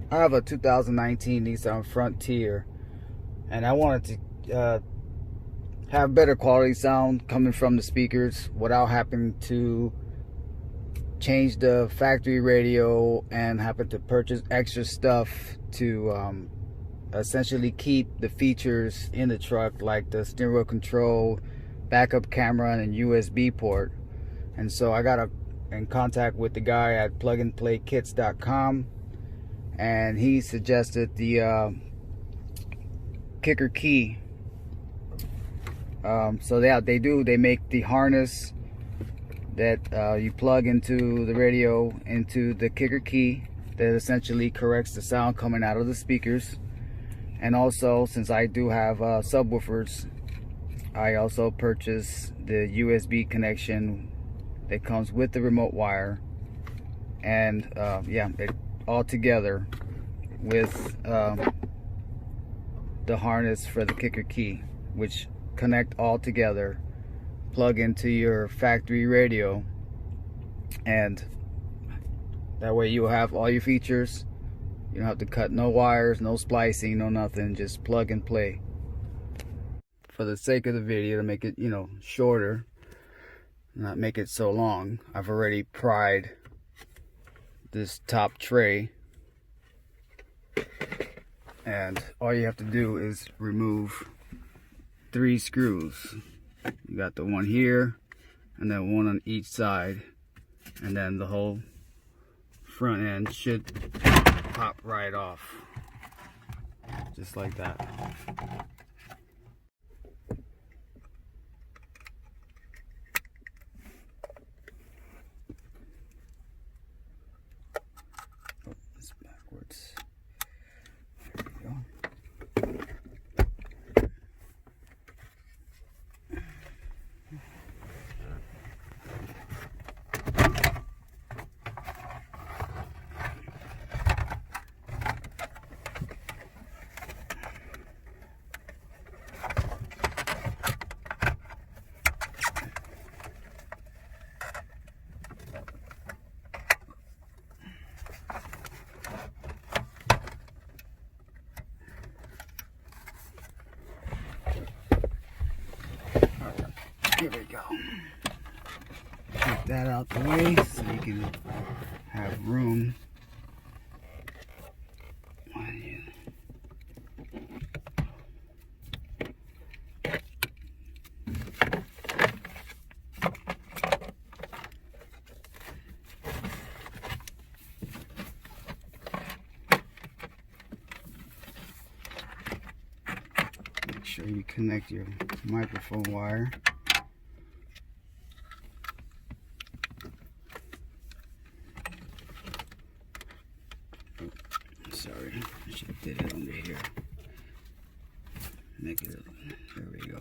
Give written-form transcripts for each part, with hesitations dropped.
I have a 2019 Nissan Frontier, and I wanted to have better quality sound coming from the speakers without having to change the factory radio and having to purchase extra stuff to essentially keep the features in the truck, like the steering wheel control, backup camera, and USB port. And so I got in contact with the guy at plugandplaykits.com, and he suggested the kicker key. So yeah, they make the harness that you plug into the radio into the kicker key that essentially corrects the sound coming out of the speakers. And also, since I do have subwoofers, I also purchased the USB connection that comes with the remote wire, and yeah, it all together with the harness for the kicker key, which connect all together, plug into your factory radio, and that way you will have all your features. You don't have to cut no wires, no splicing, no nothing, just plug and play. For the sake of the video, to make it, you know, shorter, not make it so long, I've already pried this top tray, and all you have to do is remove 3 screws. You got the one here, and then one on each side, and then the whole front end should pop right off, just like that. Oh, it's backwards. There we go. Here we go. Get that out the way so you can have room. Make sure you connect your microphone wire. Sorry, I should have did it under here. Make it, there we go.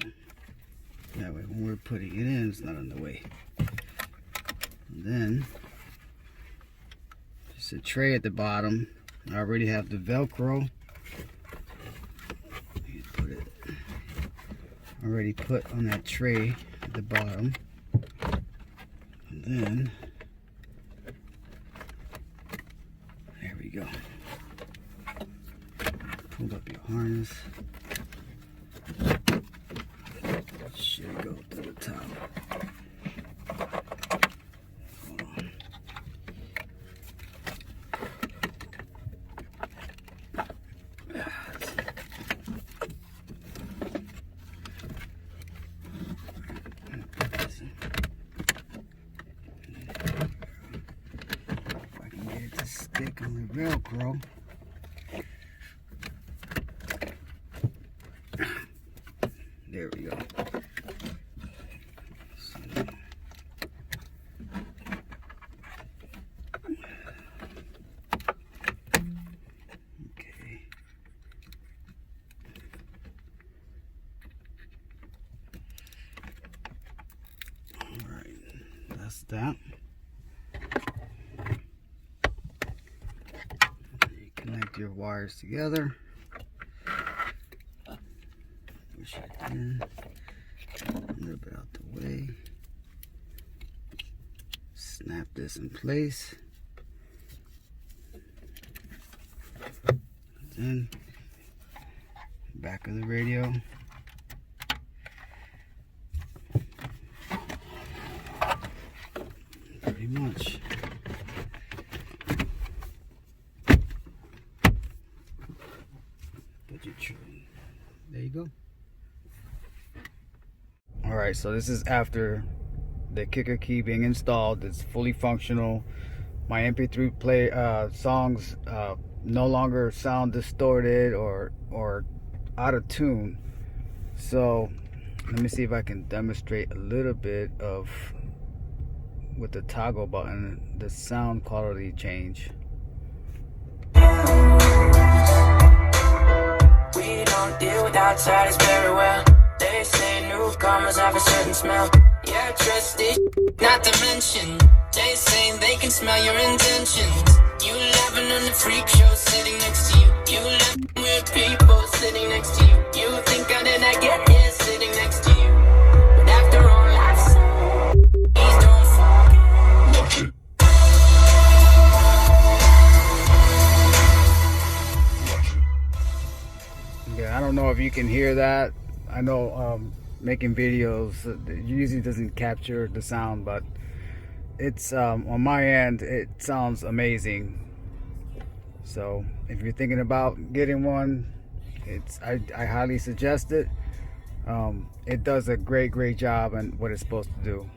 That way when we're putting it in, it's not in the way. And then, just a tray at the bottom. I already have the Velcro. Put it, already put on that tray at the bottom. And then, there we go. Pull up your harness. Should go to the top. Hold on. If I can get it to stick on the Velcro. There we go. So, okay. All right, that's that. You connect your wires together. Push it in, a little bit out the way. Snap this in place. Then back of the radio. Pretty much. There you go. Alright, so this is after the kicker key being installed. It's fully functional. My MP3 play songs no longer sound distorted or out of tune. So let me see if I can demonstrate a little bit of, with the toggle button, the sound quality change. We don't deal with outsiders very well. They say newcomers have a certain smell. Yeah, trust it, not to mention they say they can smell your intentions. You laughing on the freak show sitting next to you. You laughing with people sitting next to you. You think how did I get here sitting next to you? But after all I've said, please don't forget. Yeah, I don't know if you can hear that. I know making videos usually doesn't capture the sound, but it's on my end it sounds amazing. So if you're thinking about getting one, I highly suggest it. It does a great job and what it's supposed to do.